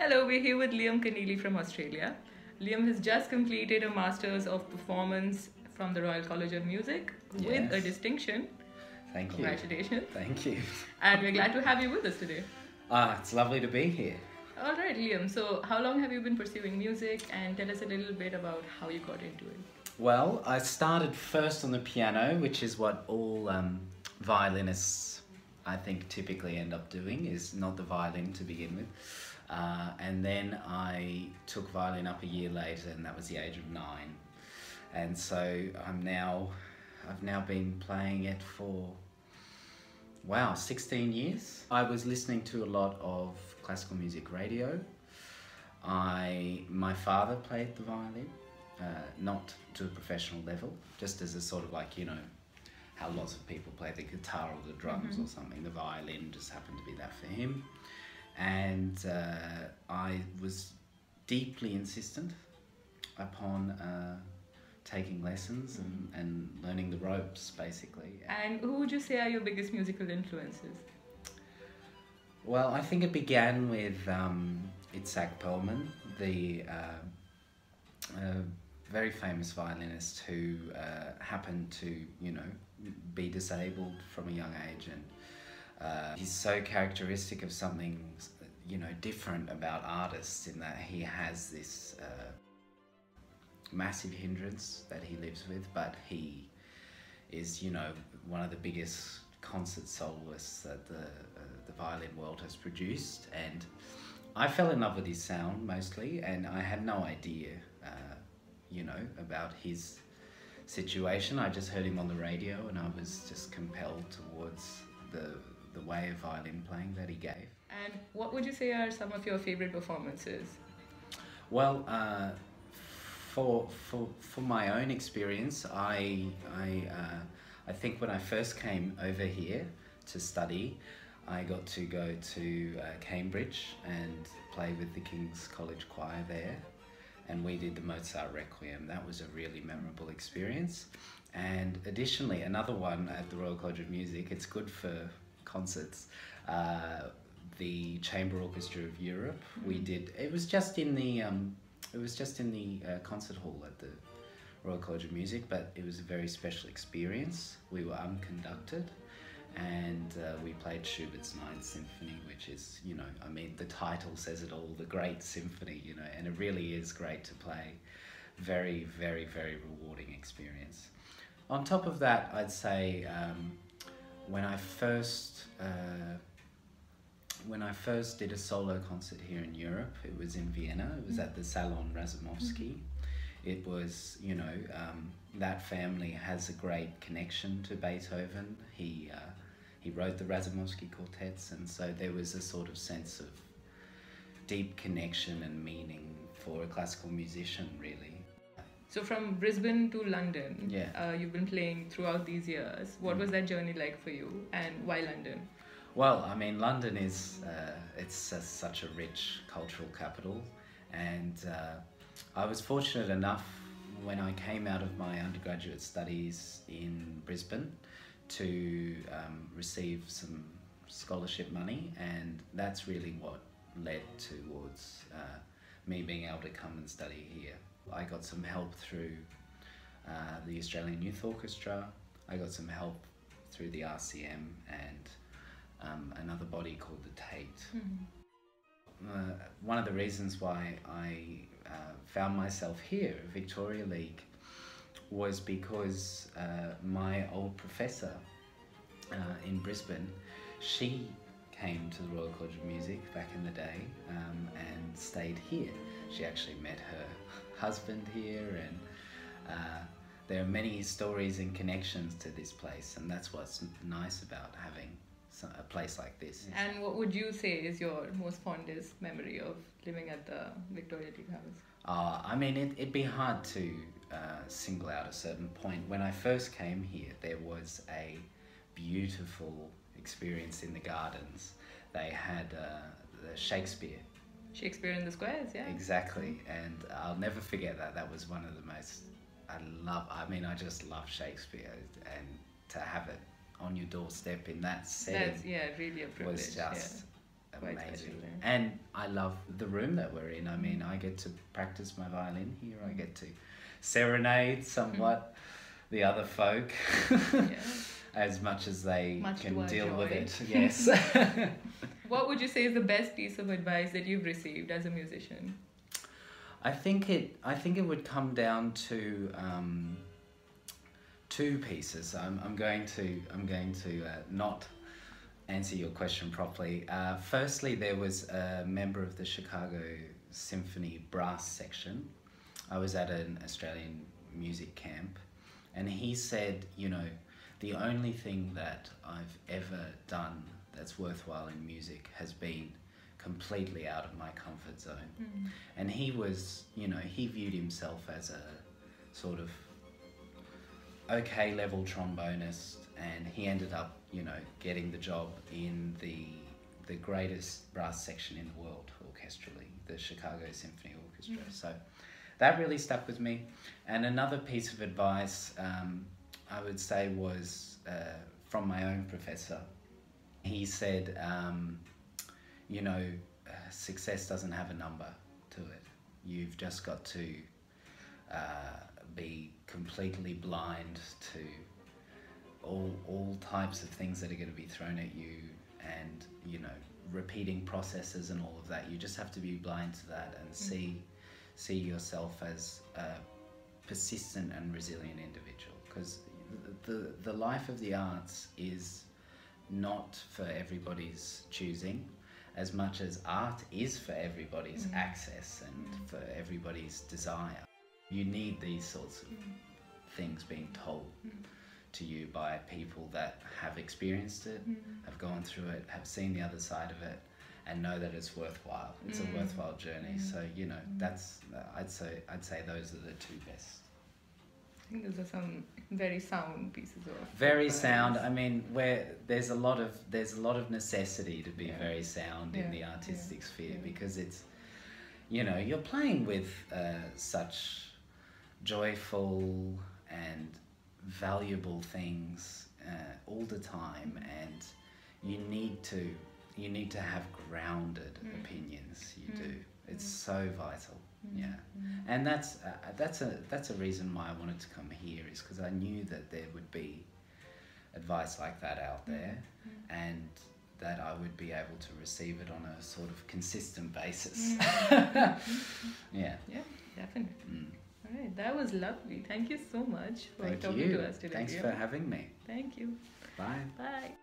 Hello, we're here with Liam Keneally from Australia. Liam has just completed a Masters of Performance from the Royal College of Music with a Yes. distinction. Thank you. Congratulations. Thank you. And we're glad to have you with us today. It's lovely to be here. All right, Liam. So, how long have you been pursuing music? And tell us a little bit about how you got into it. Well, I started first on the piano, which is what all violinists, I think, typically end up doing, is not the violin to begin with. And then I took violin up a year later, and that was the age of 9. And so I've now been playing it for, 16 years. I was listening to a lot of classical music radio. My father played the violin, not to a professional level, just as a sort of like, how lots of people play the guitar or the drums or something. The violin just happened to be that for him. And I was deeply insistent upon taking lessons and learning the ropes, basically. And who would you say are your biggest musical influences? Well, I think it began with Itzhak Perlman, the very famous violinist who happened to, be disabled from a young age, and he's so characteristic of something, different about artists in that he has this massive hindrance that he lives with, but he is, one of the biggest concert soloists that the violin world has produced. And I fell in love with his sound mostly, and I had no idea, about his situation. I just heard him on the radio, and I was just compelled towards the way of violin playing that he gave. And what would you say are some of your favorite performances? Well, for my own experience, I think when I first came over here to study, I got to go to Cambridge and play with the King's College Choir there, and we did the Mozart Requiem. That was a really memorable experience. And additionally, another one at the Royal College of Music, it's good for concerts, the Chamber Orchestra of Europe. We did, it was just in the concert hall at the Royal College of Music, but it was a very special experience. We were unconducted, and we played Schubert's Ninth Symphony, which is, the title says it all, the great symphony, and it really is great to play. Very, very, very rewarding experience. On top of that, I'd say when I first did a solo concert here in Europe, it was in Vienna. It was at the Salon Razumovsky. It was, that family has a great connection to Beethoven. He wrote the Razumovsky quartets, and so there was a sort of sense of deep connection and meaning for a classical musician, really. So from Brisbane to London, Yeah. You've been playing throughout these years. What was that journey like for you, and why London? Well, London is, such a rich cultural capital, and I was fortunate enough when I came out of my undergraduate studies in Brisbane to receive some scholarship money, and that's really what led towards me being able to come and study here. I got some help through the Australian Youth Orchestra. I got some help through the RCM and another body called the Tate. One of the reasons why I found myself here at Victoria League was because my old professor in Brisbane, she came to the Royal College of Music back in the day and stayed here. She actually met her husband here, and there are many stories and connections to this place, and that's what's nice about having a place like this. And what would you say is your most fondest memory of living at the Victoria League House? It'd be hard to single out a certain point. When I first came here, there was a beautiful experience in the gardens. They had the Shakespeare in the Squares, yeah. Exactly, and I'll never forget that. That was one of the most, I just love Shakespeare, and to have it on your doorstep in that setting That's, really a privilege. was just quite amazing. special then. And I love the room that we're in. I mean, I get to practice my violin here. I get to serenade somewhat the other folk as much as they can deal with it. Yes. What would you say is the best piece of advice that you've received as a musician? I think it would come down to two pieces. I'm going to not answer your question properly. Firstly, there was a member of the Chicago Symphony brass section. I was at an Australian music camp, and he said, you know, the only thing that I've ever done that's worthwhile in music has been completely out of my comfort zone. And he was, you know, he viewed himself as a sort of okay level trombonist, and he ended up, you know, getting the job in the greatest brass section in the world orchestrally, the Chicago Symphony Orchestra. So that really stuck with me. And another piece of advice I would say was from my own professor. He said, you know, success doesn't have a number to it. You've just got to be completely blind to all types of things that are going to be thrown at you, and, you know, repeating processes and all of that. You just have to be blind to that and see yourself as a persistent and resilient individual, because the life of the arts is not for everybody's choosing as much as art is for everybody's access and for everybody's desire. You need these sorts of things being told to you by people that have experienced it, have gone through it, have seen the other side of it, and know that it's worthwhile. It's a worthwhile journey. So, you know, that's I'd say those are the two best. I think those are some very sound pieces of very advice. sound. I mean, where there's a lot of necessity to be very sound in the artistic sphere, because it's, you know, you're playing with such joyful and valuable things all the time, and you need to have grounded opinions. You do. It's so vital. And that's a reason why I wanted to come here, is because I knew that there would be advice like that out there, and that I would be able to receive it on a sort of consistent basis. Yeah, definitely. All right, that was lovely. Thank you so much for talking to us today. Thanks for having me. Thank you. Bye. Bye.